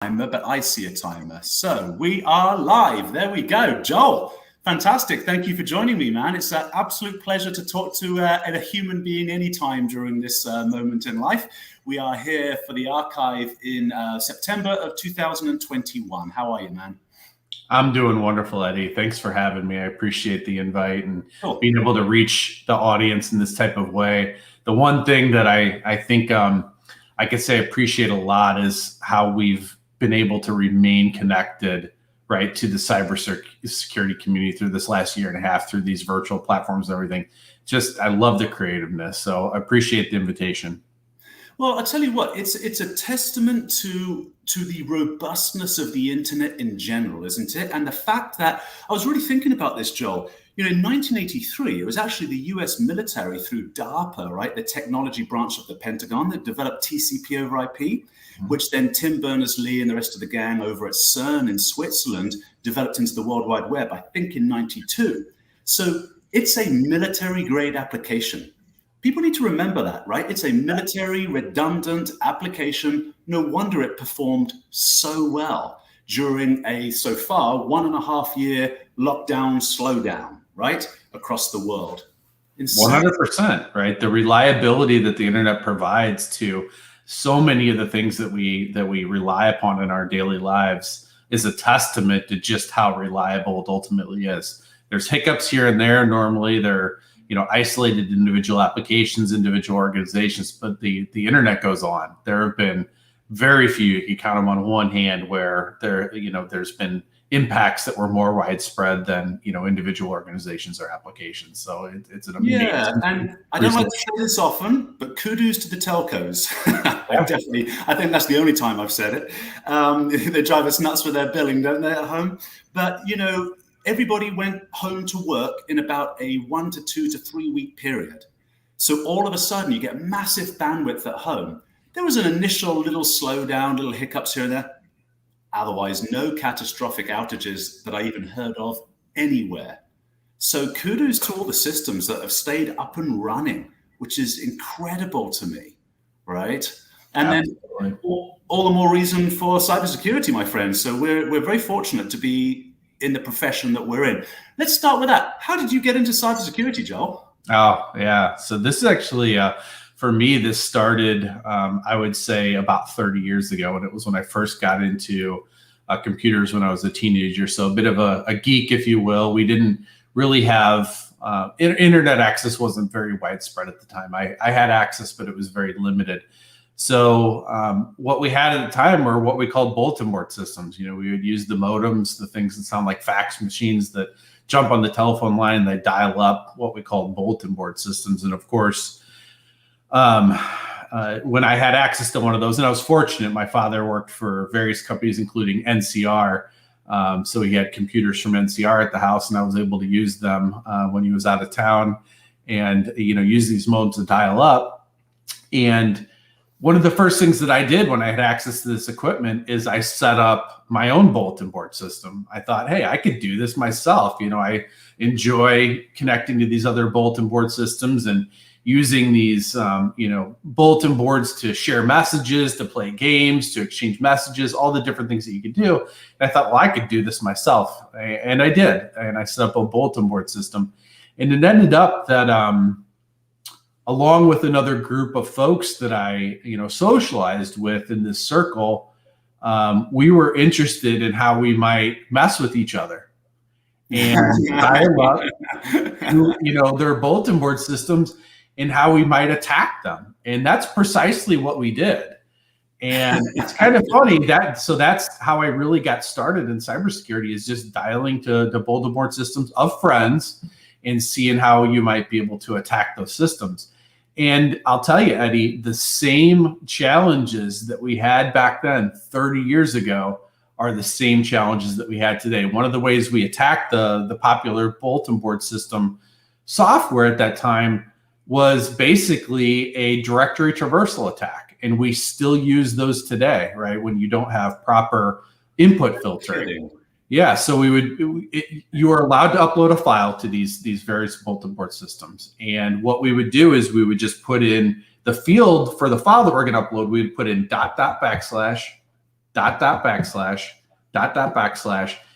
Timer, but I see a timer. So we are live. There we go. Joel, fantastic. Thank you for joining me, man. It's an absolute pleasure to talk to a human being anytime during this moment in life. We are here for the archive in September of 2021. How are you, man? I'm doing wonderful, Eddie. Thanks for having me. I appreciate the invite and being able to reach the audience in this type of way. The one thing that I think I could say I appreciate a lot is how we've been able to remain connected, right, to the cybersecurity community through this last year and a half, through these virtual platforms and everything. Just, I love the creativeness. So I appreciate the invitation. Well, I'll tell you what, it's a testament to the robustness of the internet in general, isn't it? And the fact that I was really thinking about this, Joel. You know, in 1983, it was actually the US military through DARPA, right, the technology branch of the Pentagon, that developed TCP over IP, which then Tim Berners-Lee and the rest of the gang over at CERN in Switzerland developed into the World Wide Web, I think in 92. So it's a military-grade application. People need to remember that, right? It's a military redundant application. No wonder it performed so well during a, so far, 1.5 year lockdown slowdown, right? Across the world. 100%, right? The reliability that the internet provides to so many of the things that we rely upon in our daily lives is a testament to just how reliable it ultimately is. There's hiccups here and there. Normally they're, you know, isolated individual applications, individual organizations, but the internet goes on. There have been very few, you count them on one hand, where there's been impacts that were more widespread than, you know, individual organizations or applications. So it's an amazing. Yeah, and I don't like to say this often, but kudos to the telcos. I think that's the only time I've said it. They drive us nuts with their billing, don't they, at home? But, you know, everybody went home to work in about a 1 to 2 to 3 week period. So all of a sudden you get massive bandwidth at home. There was an initial little slowdown, little hiccups here and there. Otherwise, no catastrophic outages that I even heard of anywhere. So kudos to all the systems that have stayed up and running, which is incredible to me, right? And then all the more reason for cybersecurity, my friends. So we're very fortunate to be in the profession that we're in. Let's start with that. How did you get into cybersecurity, Joel? Oh, yeah. So this is actually, for me, this started, I would say, about 30 years ago. And it was when I first got into computers when I was a teenager. So a bit of a geek, if you will. We didn't really have, internet access wasn't very widespread at the time. I had access, but it was very limited. So what we had at the time were what we called bulletin board systems. You know, we would use the modems, the things that sound like fax machines that jump on the telephone line, they dial up, what we called bulletin board systems. And of course, when I had access to one of those, and I was fortunate, my father worked for various companies, including NCR. So he had computers from NCR at the house, and I was able to use them when he was out of town and, you know, use these modems to dial up. And one of the first things that I did when I had access to this equipment is I set up my own bulletin board system. I thought, hey, I could do this myself. You know, I enjoy connecting to these other bulletin board systems and using these, bulletin boards to share messages, to play games, to exchange messages, all the different things that you could do. And I thought, well, I could do this myself. And I did. And I set up a bulletin board system. And it ended up that along with another group of folks that I, socialized with in this circle, we were interested in how we might mess with each other. And I love, their bulletin board systems and how we might attack them. And that's precisely what we did. And it's kind of funny so that's how I really got started in cybersecurity, is just dialing to bulletin board systems of friends and seeing how you might be able to attack those systems. And I'll tell you, Eddie, the same challenges that we had back then 30 years ago are the same challenges that we had today. One of the ways we attacked the popular bulletin board system software at that time was basically a directory traversal attack. And we still use those today, right? When you don't have proper input filtering. Yeah, so you are allowed to upload a file to these various bulletin board systems. And what we would do is we would just put in the field for the file that we're going to upload. We would put in .. ..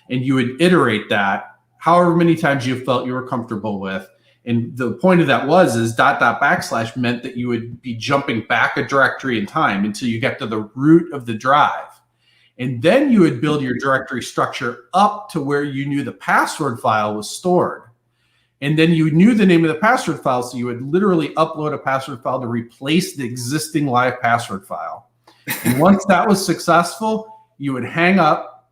And you would iterate that however many times you felt you were comfortable with. And the point of that is .. meant that you would be jumping back a directory in time until you get to the root of the drive. And then you would build your directory structure up to where you knew the password file was stored. And then you knew the name of the password file, so you would literally upload a password file to replace the existing live password file. And once that was successful, you would hang up,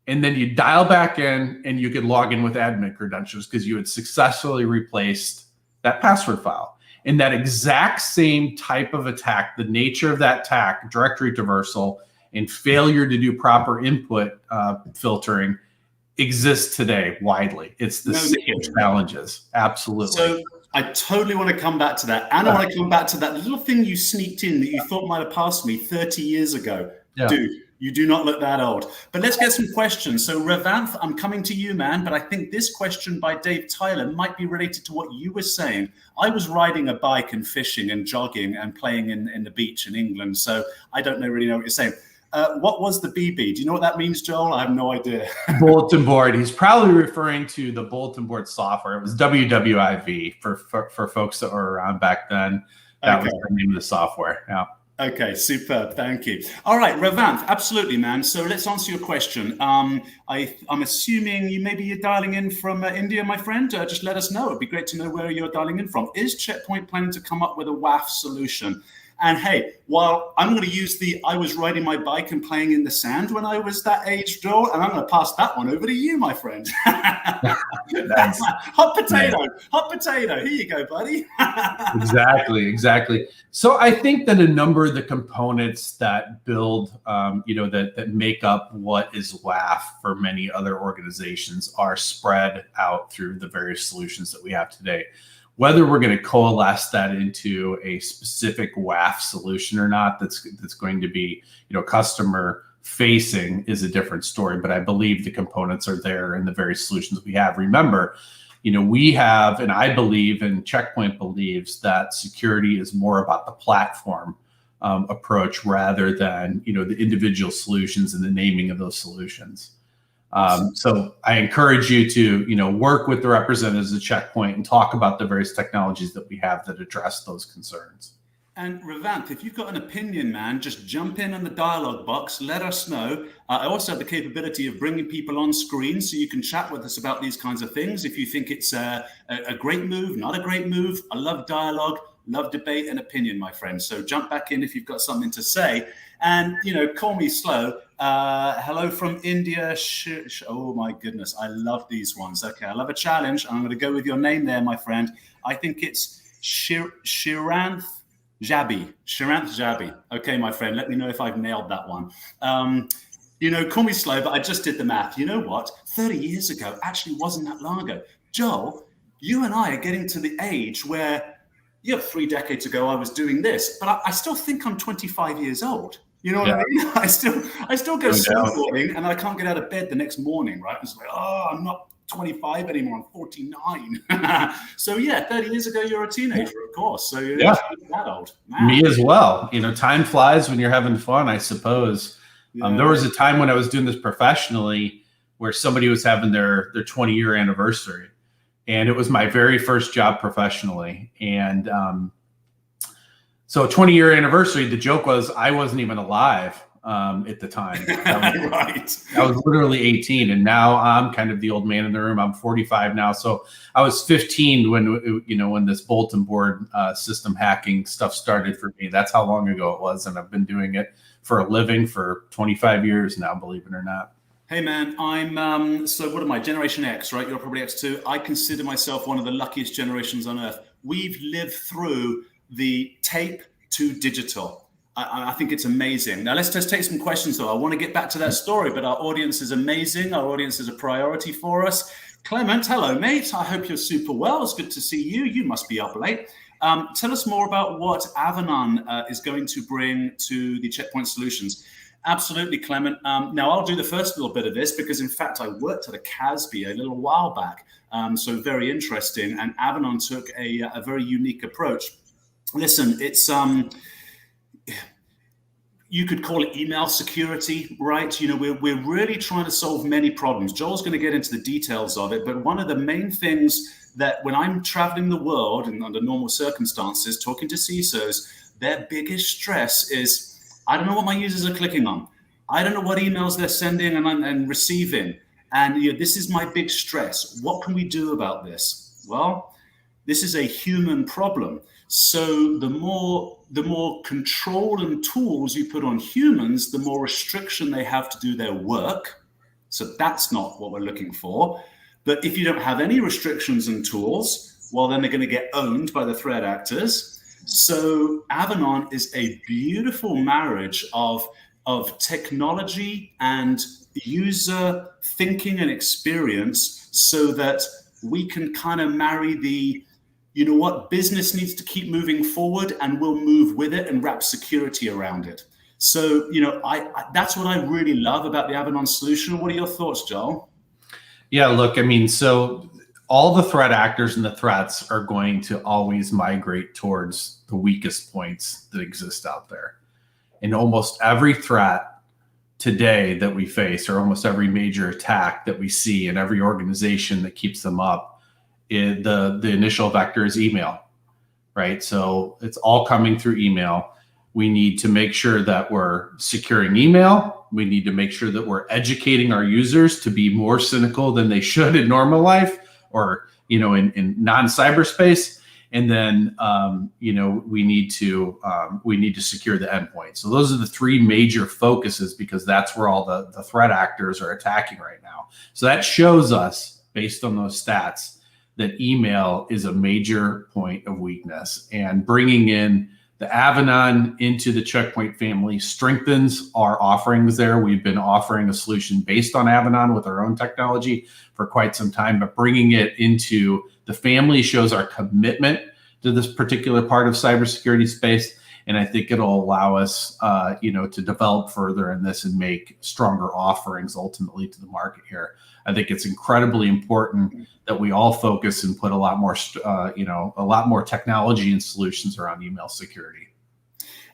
and then you dial back in, and you could log in with admin credentials because you had successfully replaced that password file. And that exact same type of attack, the nature of that attack, directory traversal, and failure to do proper input filtering, exists today widely. It's the same challenges. Absolutely. So I totally want to come back to that. And I want to come back to that little thing you sneaked in that you thought might have passed me 30 years ago. Yeah. Dude, you do not look that old. But let's get some questions. So Revanth, I'm coming to you, man. But I think this question by Dave Tyler might be related to what you were saying. I was riding a bike and fishing and jogging and playing in the beach in England. So I don't really know what you're saying. What was the BB? Do you know what that means, Joel? I have no idea. Bulletin board. He's probably referring to the bulletin board software. It was WWIV for folks that were around back then. That was the name of the software. Yeah. Okay, superb. Thank you. All right, Revanth, absolutely, man. So let's answer your question. I'm assuming you're dialing in from India, my friend. Just let us know. It'd be great to know where you're dialing in from. Is Checkpoint planning to come up with a WAF solution? And hey, while I'm going to use I was riding my bike and playing in the sand when I was that age, Joel, and I'm going to pass that one over to you, my friend. Nice. Hot potato, hot potato. Here you go, buddy. Exactly. So I think that a number of the components that build, that make up what is WAF for many other organizations are spread out through the various solutions that we have today. Whether we're going to coalesce that into a specific WAF solution or not, that's going to be, customer facing is a different story. But I believe the components are there in the various solutions we have. Remember, we have, and I believe, and Checkpoint believes, that security is more about the platform approach rather than, the individual solutions and the naming of those solutions. So I encourage you to, work with the representatives at Checkpoint and talk about the various technologies that we have that address those concerns. And Revanth, if you've got an opinion, man, just jump in the dialogue box. Let us know. I also have the capability of bringing people on screen so you can chat with us about these kinds of things. If you think it's a great move, not a great move, I love dialogue, love debate and opinion, my friend. So jump back in if you've got something to say. And, call me slow. Hello from India. Oh, my goodness. I love these ones. Okay, I love a challenge. I'm going to go with your name there, my friend. I think it's Shiranth Jabi. Shiranth Jabi. Okay, my friend. Let me know if I've nailed that one. Call me slow, but I just did the math. You know what? 30 years ago actually wasn't that long ago. Joel, you and I are getting to the age where, 3 decades ago I was doing this, but I still think I'm 25 years old. You know what I mean? I still go snowboarding and I can't get out of bed the next morning, right? It's like, I'm not 25 anymore, I'm 49. So 30 years ago you're a teenager, of course. So you're that old. Man. Me as well. Time flies when you're having fun, I suppose. Yeah. There was a time when I was doing this professionally where somebody was having their 20-year anniversary. And it was my very first job professionally. And so 20-year anniversary, the joke was I wasn't even alive at the time. Right. I was literally 18, and now I'm kind of the old man in the room. I'm 45 now. So I was 15 when this bulletin board system hacking stuff started for me. That's how long ago it was. And I've been doing it for a living for 25 years now, believe it or not. Hey man, I'm so what am I? Generation X, right? You're probably X too. I consider myself one of the luckiest generations on earth. We've lived through the tape to digital. I think it's amazing. Now let's just take some questions though. I want to get back to that story, but our audience is amazing. Our audience is a priority for us. Clement, hello mate. I hope you're super well. It's good to see you. You must be up late. Tell us more about what Avanan is going to bring to the Checkpoint Solutions. Absolutely, Clement. Now, I'll do the first little bit of this because, in fact, I worked at a CASB a little while back. So very interesting. And Avanan took a very unique approach. Listen, it's you could call it email security, right? You know, we're really trying to solve many problems. Joel's going to get into the details of it, but one of the main things that when I'm traveling the world and under normal circumstances, talking to CISOs, their biggest stress is, I don't know what my users are clicking on. I don't know what emails they're sending and receiving. And this is my big stress. What can we do about this? Well, this is a human problem. So the more control and tools you put on humans, the more restriction they have to do their work. So that's not what we're looking for. But if you don't have any restrictions and tools, well, then they're going to get owned by the threat actors. So Avanan is a beautiful marriage of technology and user thinking and experience, so that we can kind of marry the, you know what, business needs to keep moving forward and we'll move with it and wrap security around it. So, you know, I that's what I really love about the Avanan solution. What are your thoughts, Joel? Yeah, look, I mean, so all the threat actors and the threats are going to always migrate towards the weakest points that exist out there. And almost every threat today that we face, or almost every major attack that we see in every organization that keeps them up, the initial vector is email, right? So it's all coming through email. We need to make sure that we're securing email. We need to make sure that we're educating our users to be more cynical than they should in normal life, or, you know, in non-cyberspace. And then, you know, we need to secure the endpoint. So those are the three major focuses, because that's where all the threat actors are attacking right now. So that shows us, based on those stats, that email is a major point of weakness, and bringing in the Avanan into the Checkpoint family strengthens our offerings there. We've been offering a solution based on Avanan with our own technology for quite some time, but bringing it into the family shows our commitment to this particular part of cybersecurity space. And I think it'll allow us, you know, to develop further in this and make stronger offerings ultimately to the market here. I think it's incredibly important that we all focus and put a lot more, you know, a lot more technology and solutions around email security.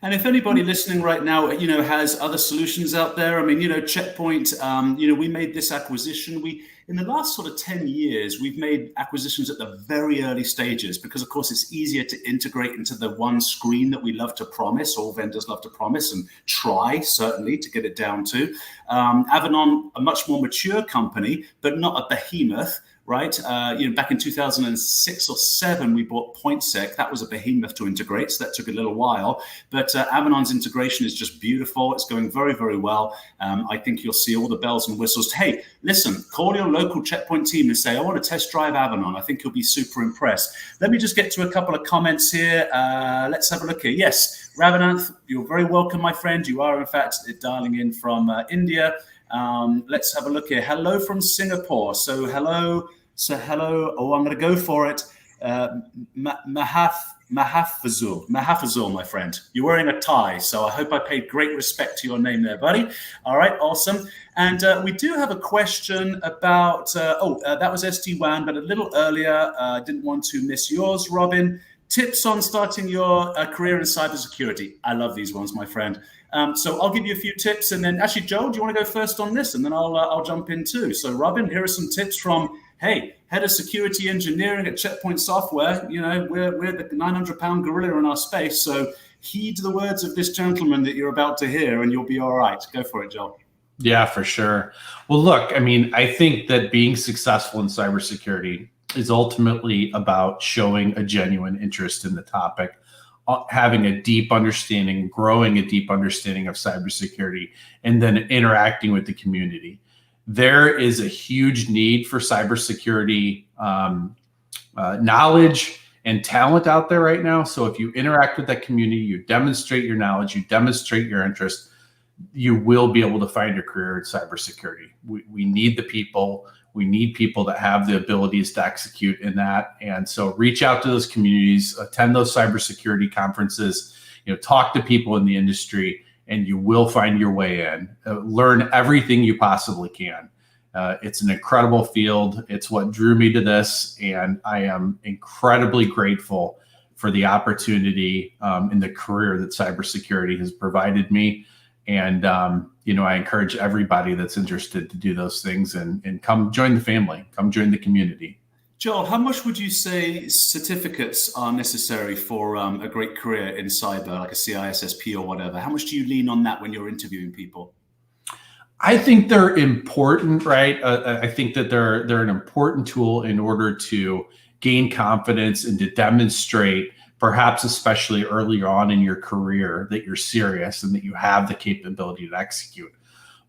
And if anybody listening right now, you know, has other solutions out there, I mean, you know, Checkpoint, you know, we made this acquisition. In the last sort of 10 years, we've made acquisitions at the very early stages, because, of course, it's easier to integrate into the one screen that we love to promise, all vendors love to promise and try, certainly, to get it down to. Avanan, a much more mature company, but not a behemoth. Right, you know, back in 2006 or 7, we bought PointSec. That was a behemoth to integrate, so that took a little while. But Avanan's integration is just beautiful. It's going very, very well. I think you'll see all the bells and whistles. Hey, listen, call your local Checkpoint team and say, I want to test drive Avanan. I think you'll be super impressed. Let me just get to a couple of comments here. Let's have a look here. Yes, Ravananth, you're very welcome, my friend. You are, in fact, dialing in from India. Let's have a look here. Hello from Singapore. So hello. Oh, I'm going to go for it. Mahafazul, my friend. You're wearing a tie, so I hope I paid great respect to your name there, buddy. All right, awesome. And we do have a question about, that was SD-WAN, but a little earlier, I didn't want to miss yours, Robin. Tips on starting your career in cybersecurity. I love these ones, my friend. So I'll give you a few tips, and then actually, Joel, do you want to go first on this, and then I'll jump in too. So, Robin, here are some tips from, hey, head of security engineering at Checkpoint Software. You know, we're the 900-pound gorilla in our space. So heed the words of this gentleman that you're about to hear, and you'll be all right. Go for it, Joel. Yeah, for sure. Well, look, I mean, I think that being successful in cybersecurity is ultimately about showing a genuine interest in the topic, having a deep understanding, growing a deep understanding of cybersecurity, and then interacting with the community. There is a huge need for cybersecurity knowledge and talent out there right now. So if you interact with that community, you demonstrate your knowledge, you demonstrate your interest, you will be able to find a career in cybersecurity. We need the people. We need people that have the abilities to execute in that. And so reach out to those communities, attend those cybersecurity conferences, you know, talk to people in the industry, and you will find your way in. Learn everything you possibly can. It's an incredible field. It's what drew me to this, and I am incredibly grateful for the opportunity and the career that cybersecurity has provided me. And, I encourage everybody that's interested to do those things and come join the family, come join the community. Joel, how much would you say certificates are necessary for a great career in cyber, like a CISSP or whatever? How much do you lean on that when you're interviewing people? I think they're important, right? I think that they're an important tool in order to gain confidence and to demonstrate, perhaps especially earlier on in your career, that you're serious and that you have the capability to execute.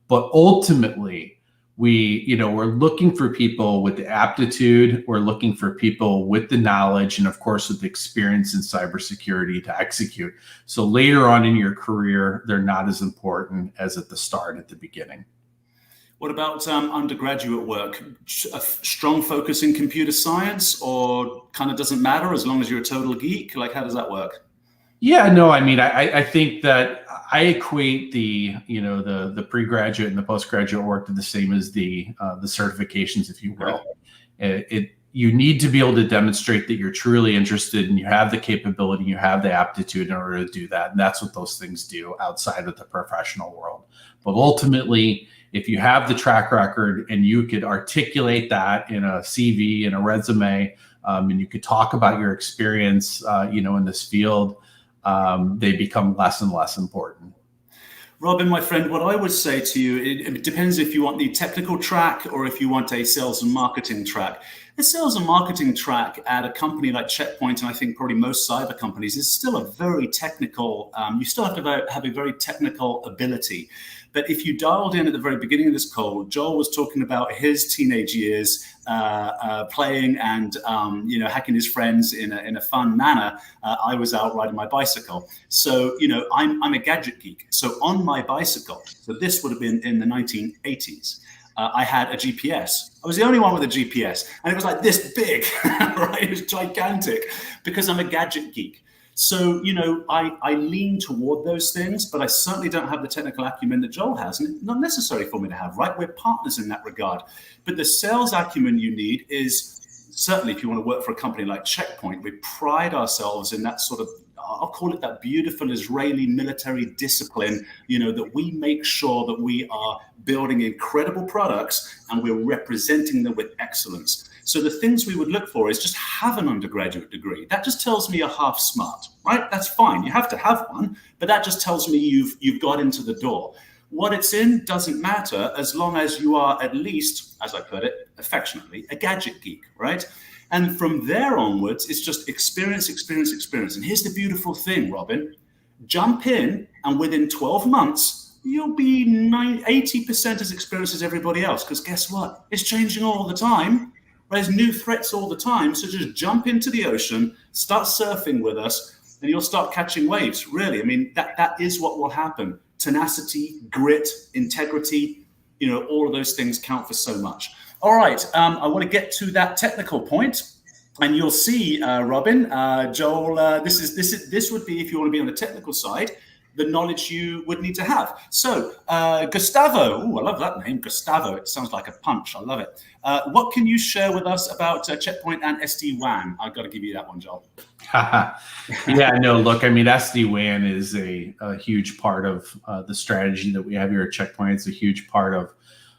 But ultimately, we're looking for people with the aptitude, we're looking for people with the knowledge, and of course with the experience in cybersecurity to execute. So later on in your career, they're not as important as at the start, at the beginning. What about undergraduate work? A strong focus in computer science, or kind of doesn't matter as long as you're a total geek? Like, how does that work? Yeah, no, I mean, I think that I equate the pre-graduate and the postgraduate work to the same as the certifications, if you will. You need to be able to demonstrate that you're truly interested and you have the capability, you have the aptitude in order to do that. And that's what those things do outside of the professional world. But ultimately, if you have the track record and you could articulate that in a CV, in a resume, and you could talk about your experience, in this field, they become less and less important. Robin, my friend, what I would say to you, it depends if you want the technical track or if you want a sales and marketing track. The sales and marketing track at a company like Check Point, and I think probably most cyber companies, is still a very technical, you still have to have a very technical ability. But if you dialed in at the very beginning of this call, Joel was talking about his teenage years playing and hacking his friends in a fun manner. I was out riding my bicycle. So, I'm a gadget geek. So on my bicycle, so this would have been in the 1980s, I had a GPS. I was the only one with a GPS. And it was like this big, right? It was gigantic because I'm a gadget geek. So, I lean toward those things, but I certainly don't have the technical acumen that Joel has. And it's not necessary for me to have, right? We're partners in that regard. But the sales acumen you need is certainly, if you want to work for a company like Check Point, we pride ourselves in that sort of, I'll call it that beautiful Israeli military discipline, that we make sure that we are building incredible products and we're representing them with excellence. So the things we would look for is just have an undergraduate degree. That just tells me you're half smart, right? That's fine. You have to have one, but that just tells me you've got into the door. What it's in doesn't matter as long as you are at least, as I put it affectionately, a gadget geek, right? And from there onwards, it's just experience. And here's the beautiful thing, Robin. Jump in, and within 12 months, you'll be 80% as experienced as everybody else. Because guess what? It's changing all the time. There's new threats all the time. So just jump into the ocean, start surfing with us, and you'll start catching waves. Really, I mean, that is what will happen. Tenacity, grit, integrity, all of those things count for so much. All right, I want to get to that technical point, and you'll see, Robin, Joel, this would be, if you want to be on the technical side, the knowledge you would need to have. So, Gustavo, I love that name, Gustavo. It sounds like a punch. I love it. What can you share with us about Check Point and SD-WAN? I've got to give you that one, Joel. Yeah, no, look, I mean, SD-WAN is a huge part of the strategy that we have here at Check Point. It's a huge part of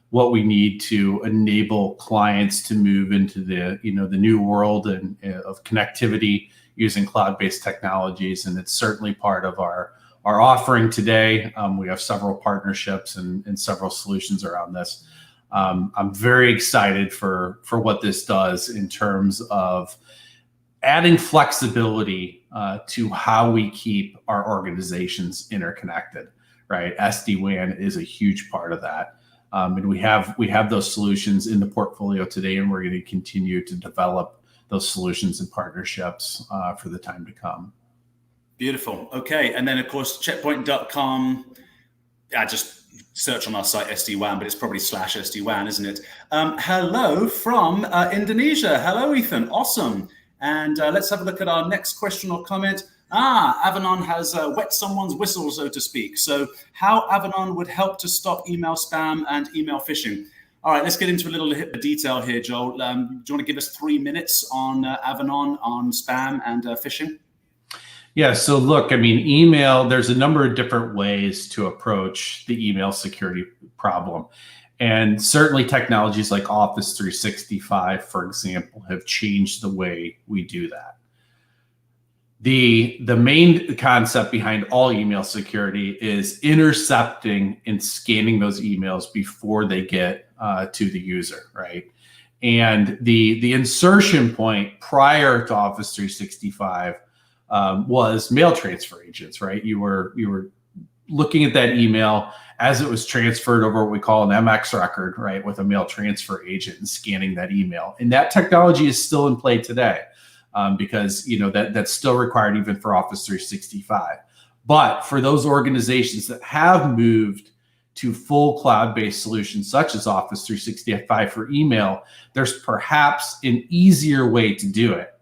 what we need to enable clients to move into the new world and of connectivity using cloud-based technologies. And it's certainly part of our offering today. We have several partnerships and several solutions around this. I'm very excited for what this does in terms of adding flexibility to how we keep our organizations interconnected, right? SD-WAN is a huge part of that. And we have those solutions in the portfolio today, and we're going to continue to develop those solutions and partnerships for the time to come. Beautiful. Okay. And then, of course, checkpoint.com. Just search on our site SD-WAN, but it's probably /SD-WAN, isn't it? Hello from Indonesia. Hello, Ethan. Awesome. And let's have a look at our next question or comment. Avanon has wet someone's whistle, so to speak. So how Avanon would help to stop email spam and email phishing. All right, let's get into a little bit of detail here, Joel. Do you want to give us 3 minutes on Avanon, on spam and phishing? Yeah. So look, I mean, email, there's a number of different ways to approach the email security problem. And certainly technologies like Office 365, for example, have changed the way we do that. The main concept behind all email security is intercepting and scanning those emails before they get to the user, right? And the insertion point prior to Office 365 was mail transfer agents, right? You were looking at that email as it was transferred over what we call an MX record, right, with a mail transfer agent and scanning that email. And that technology is still in play today because that's still required even for Office 365. But for those organizations that have moved to full cloud-based solutions such as Office 365 for email, there's perhaps an easier way to do it.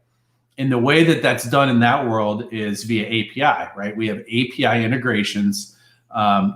And the way that that's done in that world is via API, right? We have API integrations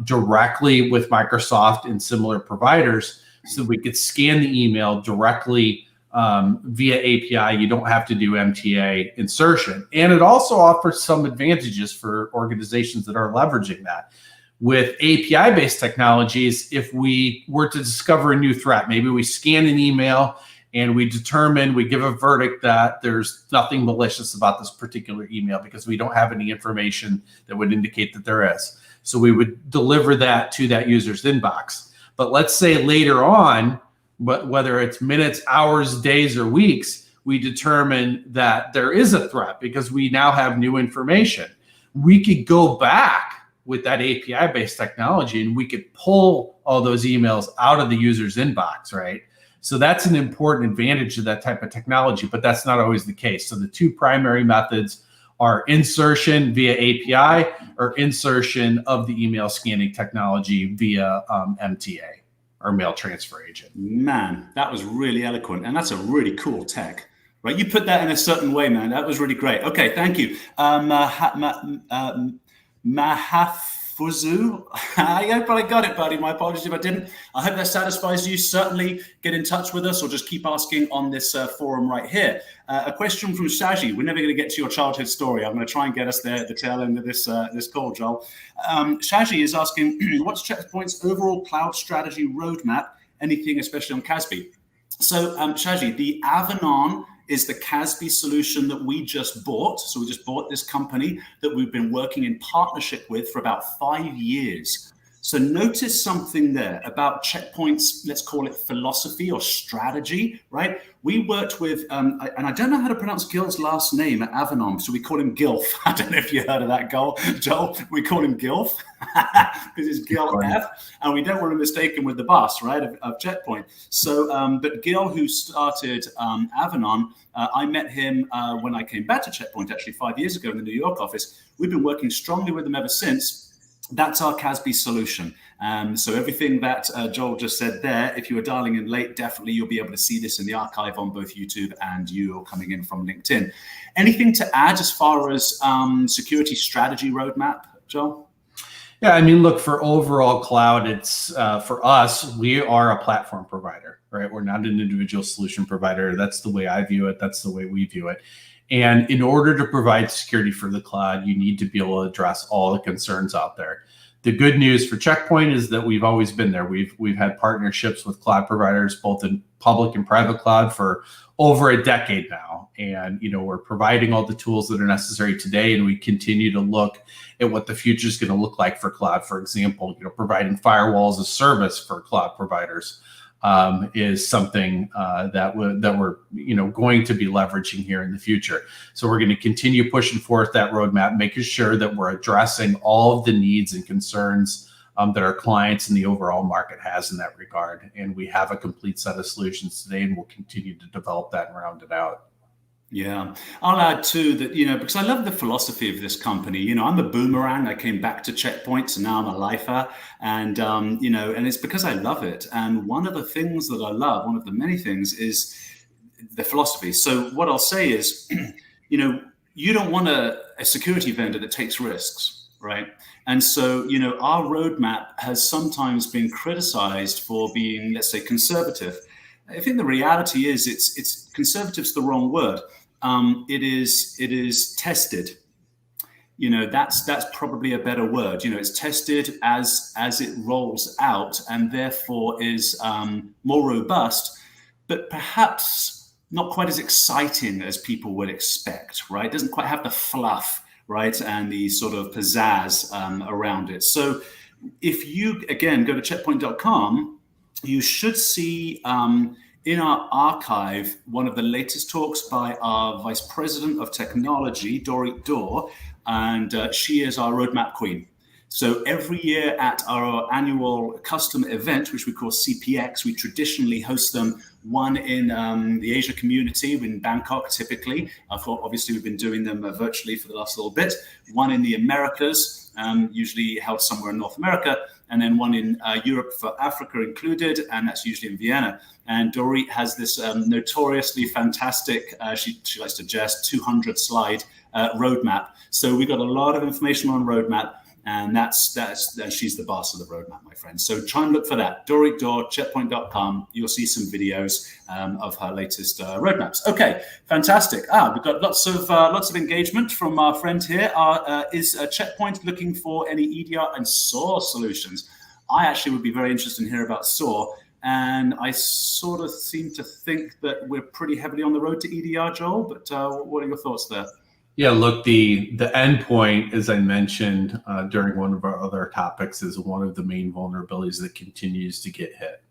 directly with Microsoft and similar providers, so we could scan the email directly via API. You don't have to do MTA insertion. And it also offers some advantages for organizations that are leveraging that. With API-based technologies, if we were to discover a new threat, maybe we scan an email and we give a verdict that there's nothing malicious about this particular email because we don't have any information that would indicate that there is. So we would deliver that to that user's inbox. But let's say later on, whether it's minutes, hours, days, or weeks, we determine that there is a threat because we now have new information. We could go back with that API-based technology and we could pull all those emails out of the user's inbox, right? So that's an important advantage of that type of technology, but that's not always the case. So the two primary methods are insertion via API or insertion of the email scanning technology via MTA or mail transfer agent. Man, that was really eloquent. And that's a really cool tech, right? You put that in a certain way, man. That was really great. Okay, thank you. Mahafuzu. I hope I got it, buddy. My apologies if I didn't. I hope that satisfies you. Certainly get in touch with us or just keep asking on this forum right here. A question from Shaji. We're never going to get to your childhood story. I'm going to try and get us there at the tail end of this call, Joel. Shaji is asking, what's Checkpoint's overall cloud strategy roadmap? Anything, especially on CASB? So, Shaji, the Avanan is the CASB solution that we just bought. So we just bought this company that we've been working in partnership with for about 5 years. So notice something there about Checkpoint's, let's call it philosophy or strategy, right? We worked with, and I don't know how to pronounce Gil's last name at Avanon, so we call him Gilf. I don't know if you heard of that, Joel. We call him Gilf because it's Gil F, and we don't want to mistake him with the boss, right, of Checkpoint. So, but Gil, who started Avanon, I met him when I came back to Checkpoint actually 5 years ago in the New York office. We've been working strongly with them ever since. That's our CASB solution. So everything that Joel just said there, if you were dialing in late, definitely you'll be able to see this in the archive on both YouTube and you coming in from LinkedIn. Anything to add as far as security strategy roadmap, Joel? Yeah, I mean, look, for overall cloud, it's for us, we are a platform provider, right? We're not an individual solution provider. That's the way I view it. That's the way we view it. And in order to provide security for the cloud, you need to be able to address all the concerns out there. The good news for Checkpoint is that we've always been there. We've had partnerships with cloud providers, both in public and private cloud, for over a decade now. And we're providing all the tools that are necessary today, and we continue to look at what the future is going to look like for cloud. For example, providing firewalls as a service for cloud providers is something that we're going to be leveraging here in the future. So we're going to continue pushing forth that roadmap, making sure that we're addressing all of the needs and concerns that our clients and the overall market has in that regard. And we have a complete set of solutions today, and we'll continue to develop that and round it out. Yeah, I'll add too that, because I love the philosophy of this company. I'm a boomerang. I came back to Checkpoint, so now I'm a lifer. And, and it's because I love it. And one of the things that I love, one of the many things, is the philosophy. So what I'll say is, you don't want a security vendor that takes risks, right? And so, our roadmap has sometimes been criticized for being, let's say, conservative. I think the reality is it's conservative's the wrong word. It is tested. that's probably a better word. It's tested as it rolls out, and therefore is more robust, but perhaps not quite as exciting as people would expect, right? It doesn't quite have the fluff, right, and the sort of pizzazz around it. So if you, again, go to checkpoint.com, you should see in our archive one of the latest talks by our Vice President of Technology, Dorit Dorr, and she is our roadmap queen. So every year at our annual customer event, which we call CPX, we traditionally host them, one in the Asia community in Bangkok, typically. Obviously, we've been doing them virtually for the last little bit. One in the Americas, usually held somewhere in North America, and then one in Europe for Africa included, and that's usually in Vienna. And Dorit has this notoriously fantastic, she likes to jest, 200-slide roadmap. So we've got a lot of information on roadmap, and she's the boss of the roadmap, my friend. So try and look for that. Dorit Dorr, checkpoint.com. You'll see some videos of her latest roadmaps. Okay, fantastic. We've got lots of engagement from our friend here. Is Checkpoint looking for any EDR and SOAR solutions? I actually would be very interested in hearing about SOAR. And I sort of seem to think that we're pretty heavily on the road to EDR, Joel, but what are your thoughts there? Yeah, look, the endpoint, as I mentioned during one of our other topics, is one of the main vulnerabilities that continues to get hit.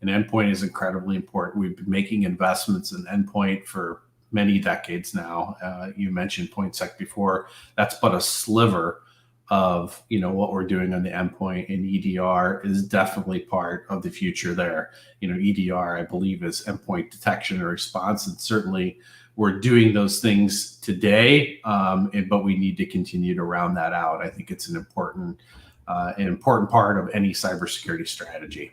And endpoint is incredibly important. We've been making investments in endpoint for many decades now. You mentioned PointSec before. That's but a sliver of what we're doing on the endpoint, and EDR is definitely part of the future there. EDR, I believe, is endpoint detection and response, and certainly we're doing those things today, but we need to continue to round that out. I think it's an important part of any cybersecurity strategy.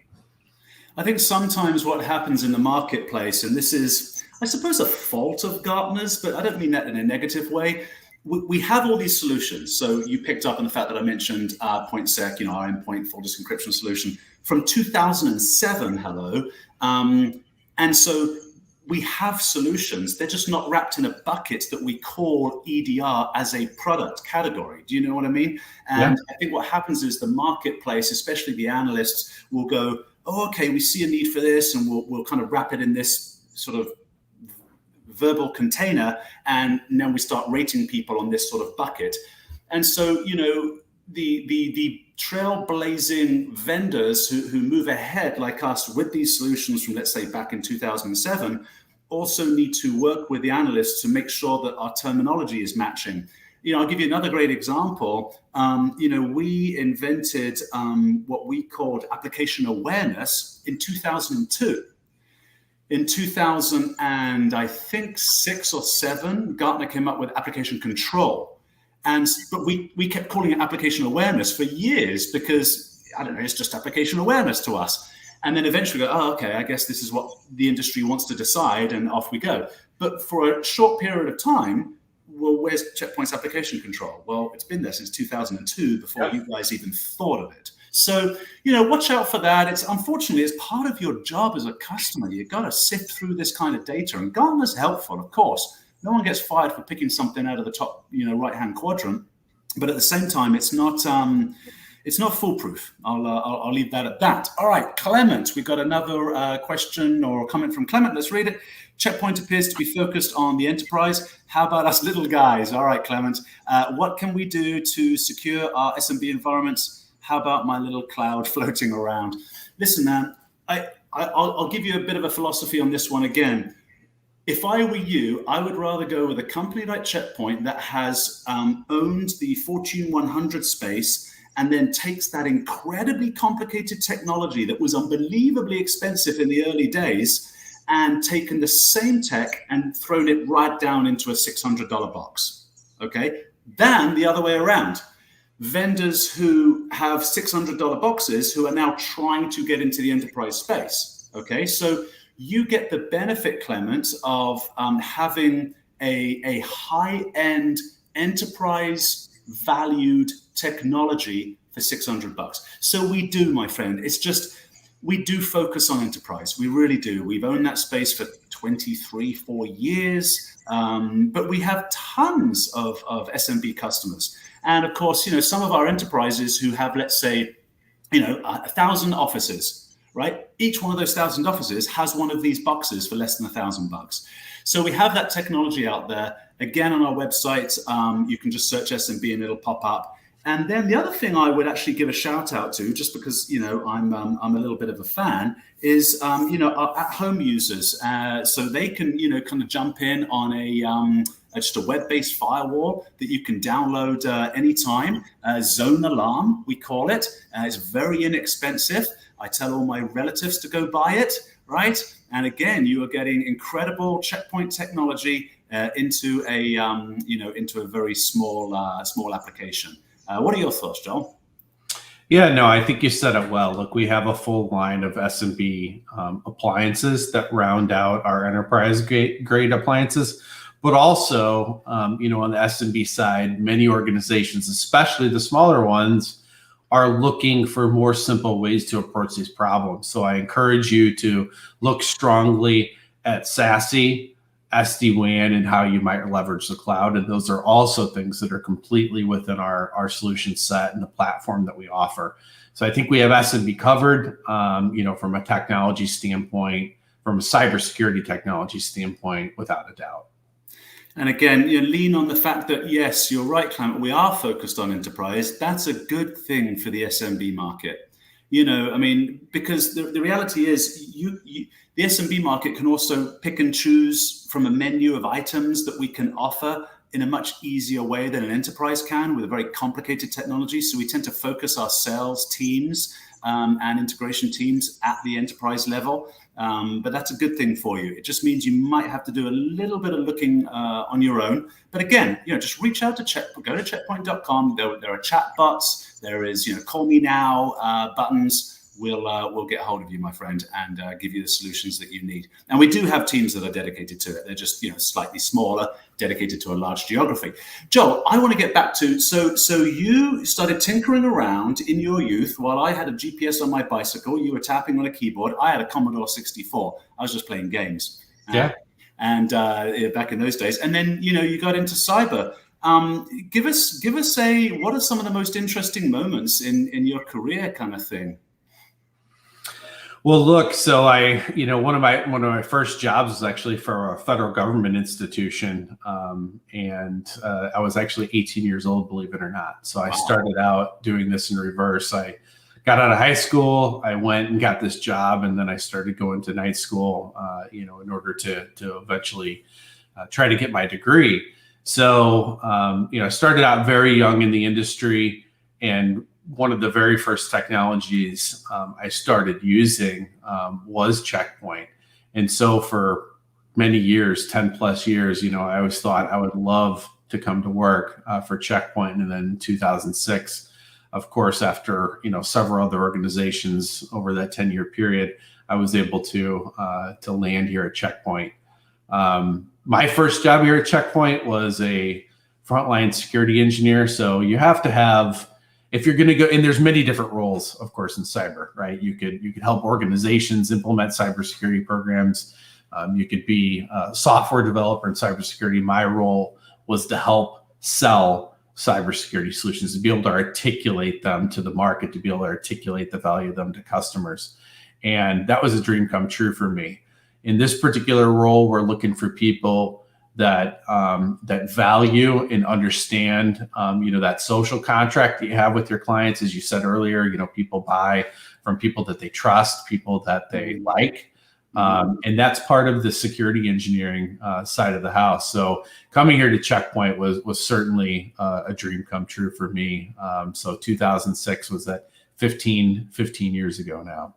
I think sometimes what happens in the marketplace, and this is, I suppose, a fault of Gartner's, but I don't mean that in a negative way. We have all these solutions. So you picked up on the fact that I mentioned PointSec, our endpoint full disk encryption solution from 2007. Hello, and so we have solutions. They're just not wrapped in a bucket that we call EDR as a product category. Do you know what I mean? And I think what happens is the marketplace, especially the analysts, will go, oh, okay, we see a need for this, and we'll kind of wrap it in this sort of verbal container, and then we start rating people on this sort of bucket. And so, the trailblazing vendors who move ahead like us with these solutions from, let's say, back in 2007, also need to work with the analysts to make sure that our terminology is matching. I'll give you another great example. We invented what we called application awareness in 2002. In 2000 and I think 6 or 7, Gartner came up with application control. But we kept calling it application awareness for years because, I don't know, it's just application awareness to us. And then eventually go, oh, okay, I guess this is what the industry wants to decide, and off we go. But for a short period of time, well, where's Checkpoint's application control? Well, it's been there since 2002 before you guys even thought of it. So, watch out for that. Unfortunately, it's part of your job as a customer. You've got to sift through this kind of data. And Gartner's helpful, of course. No one gets fired for picking something out of the top, right-hand quadrant. But at the same time, it's not foolproof. I'll leave that at that. All right, Clement, we've got another question or comment from Clement. Let's read it. Checkpoint appears to be focused on the enterprise. How about us little guys? All right, Clement. What can we do to secure our SMB environments? How about my little cloud floating around? Listen, man, I'll give you a bit of a philosophy on this one again. If I were you, I would rather go with a company like Checkpoint that has owned the Fortune 100 space and then takes that incredibly complicated technology that was unbelievably expensive in the early days and taken the same tech and thrown it right down into a $600 box, okay? Than the other way around. Vendors who have $600 boxes who are now trying to get into the enterprise space, okay? So you get the benefit, Clement, of having a high-end enterprise valued technology for $600. So we do, my friend. It's just, we do focus on enterprise. We really do. We've owned that space for 4 years, but we have tons of SMB customers. And of course, some of our enterprises who have, let's say, 1,000 offices, right? Each one of those 1,000 offices has one of these boxes for less than $1,000. So we have that technology out there. Again, on our website, you can just search SMB and it'll pop up. And then the other thing I would actually give a shout out to, just because I'm a little bit of a fan, is our at-home users. So they can kind of jump in on just a web-based firewall that you can download anytime. Zone Alarm, we call it. It's very inexpensive. I tell all my relatives to go buy it, right? And again, you are getting incredible checkpoint technology into a very small application. What are your thoughts, Joel? Yeah, no, I think you said it well. Look, we have a full line of SMB appliances that round out our enterprise grade appliances. But also, on the SMB side, many organizations, especially the smaller ones, are looking for more simple ways to approach these problems. So I encourage you to look strongly at SASE, SD-WAN, and how you might leverage the cloud. And those are also things that are completely within our solution set and the platform that we offer. So I think we have SMB covered, from a technology standpoint, from a cybersecurity technology standpoint, without a doubt. And again, lean on the fact that, yes, you're right, Clement, we are focused on enterprise. That's a good thing for the SMB market. Because the reality is the SMB market can also pick and choose from a menu of items that we can offer in a much easier way than an enterprise can with a very complicated technology. So we tend to focus our sales teams and integration teams at the enterprise level. But that's a good thing for you. It just means you might have to do a little bit of looking on your own. But again, just reach out to go to checkpoint.com. There are chat bots. There is, call me now buttons. We'll get hold of you, my friend, and give you the solutions that you need. And we do have teams that are dedicated to it. They're just, slightly smaller, dedicated to a large geography. Joel, I want to get back to, so you started tinkering around in your youth while I had a GPS on my bicycle. You were tapping on a keyboard. I had a Commodore 64. I was just playing games. Yeah. And back in those days. And then, you got into cyber. Give us what are some of the most interesting moments in your career kind of thing? Well, look, so one of my first jobs was actually for a federal government institution, and I was actually 18 years old, believe it or not. So I started out doing this in reverse. I got out of high school, I went and got this job, and then I started going to night school, in order to eventually try to get my degree. So, I started out very young in the industry, and one of the very first technologies I started using was Checkpoint. And so for many years, 10 plus years, I always thought I would love to come to work for Checkpoint. And then in 2006, of course, after, several other organizations over that 10-year period, I was able to land here at Checkpoint. My first job here at Checkpoint was a frontline security engineer. So you have to have, if you're going to go, and there's many different roles, of course, in cyber, right? You could help organizations implement cybersecurity programs. You could be a software developer in cybersecurity. My role was to help sell cybersecurity solutions, to be able to articulate them to the market, to be able to articulate the value of them to customers. And that was a dream come true for me. In this particular role, we're looking for people that value and understand, that social contract that you have with your clients. As you said earlier, people buy from people that they trust, people that they like. And that's part of the security engineering side of the house. So coming here to Checkpoint was certainly a dream come true for me. So 2006 was that 15 years ago now.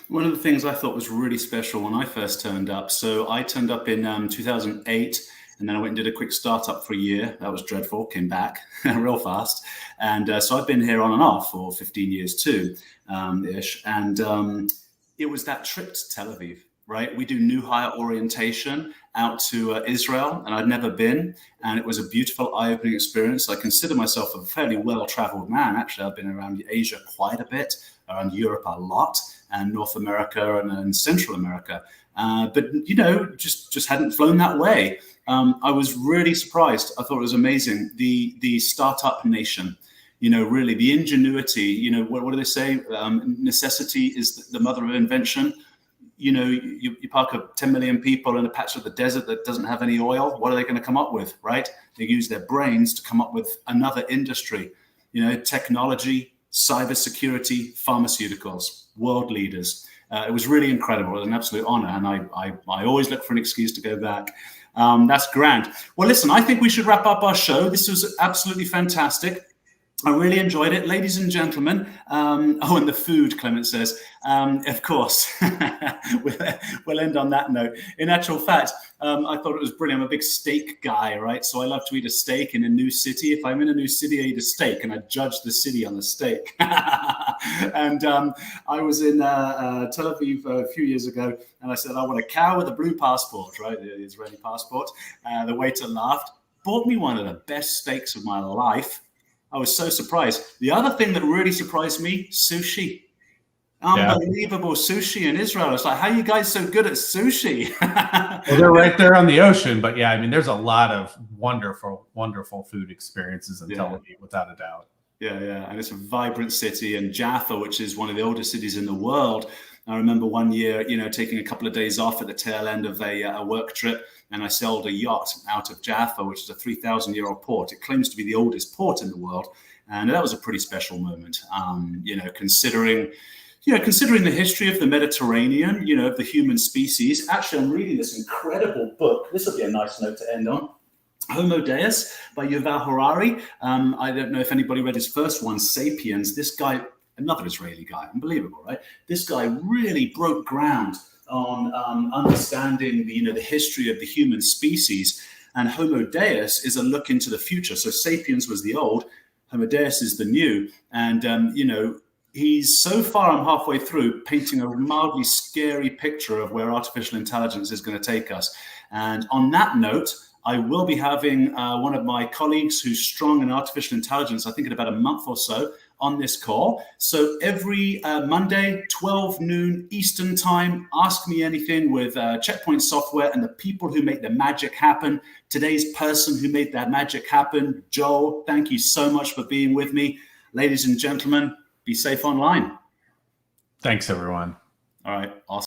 One of the things I thought was really special when I first turned up, so I turned up in 2008, and then I went and did a quick startup for a year. That was dreadful, came back real fast. And so I've been here on and off for 15 years too, ish. And it was that trip to Tel Aviv, right? We do new hire orientation out to Israel, and I'd never been. And it was a beautiful eye-opening experience. I consider myself a fairly well-traveled man. Actually, I've been around Asia quite a bit. around Europe a lot, and North America and Central America. But, you know, just hadn't flown that way. I was really surprised. I thought it was amazing. The startup nation, you know, really the ingenuity, you know, what do they say? Necessity is the mother of invention. You know, you park 10 million people in a patch of the desert that doesn't have any oil. What are they going to come up with, right? They use their brains to come up with another industry, you know, technology, cybersecurity, pharmaceuticals, world leaders. It was really incredible. It was an absolute honor. And I always look for an excuse to go back. That's grand. Well, listen, I think we should wrap up our show. This was absolutely fantastic. I really enjoyed it. Ladies and gentlemen, and the food, Clement says, of course, we'll end on that note. In actual fact, I thought it was brilliant. I'm a big steak guy, right? So I love to eat a steak in a new city. If I'm in a new city, I eat a steak and I judge the city on the steak. And I was in Tel Aviv a few years ago, and I said, I want a cow with a blue passport, right? The Israeli passport. The waiter laughed, bought me one of the best steaks of my life. I was so surprised. The other thing that really surprised me, sushi. Unbelievable sushi in Israel. It's like, how are you guys so good at sushi? Well, they're right there on the ocean. But yeah, I mean, there's a lot of wonderful, wonderful food experiences in Tel Aviv, without a doubt. Yeah. And it's a vibrant city. And Jaffa, which is one of the oldest cities in the world. I remember one year, you know, taking a couple of days off at the tail end of a work trip, and I sailed a yacht out of Jaffa, which is a 3,000-year-old port. It claims to be the oldest port in the world, and that was a pretty special moment. You know, considering the history of the Mediterranean, you know, of the human species. Actually, I'm reading this incredible book. This will be a nice note to end on. Homo Deus by Yuval Harari. I don't know if anybody read his first one, Sapiens. This guy, another Israeli guy, unbelievable, right? This guy really broke ground on understanding the history of the human species. And Homo Deus is a look into the future. So Sapiens was the old, Homo Deus is the new. And, you know, he's so far, I'm halfway through, painting a mildly scary picture of where artificial intelligence is going to take us. And on that note, I will be having one of my colleagues who's strong in artificial intelligence, I think in about a month or so, on this call. So every Monday, 12 noon Eastern time, ask me anything with Checkpoint Software and the people who make the magic happen. Today's person who made that magic happen, Joel, thank you so much for being with me. Ladies and gentlemen, be safe online. Thanks, everyone. All right. Awesome.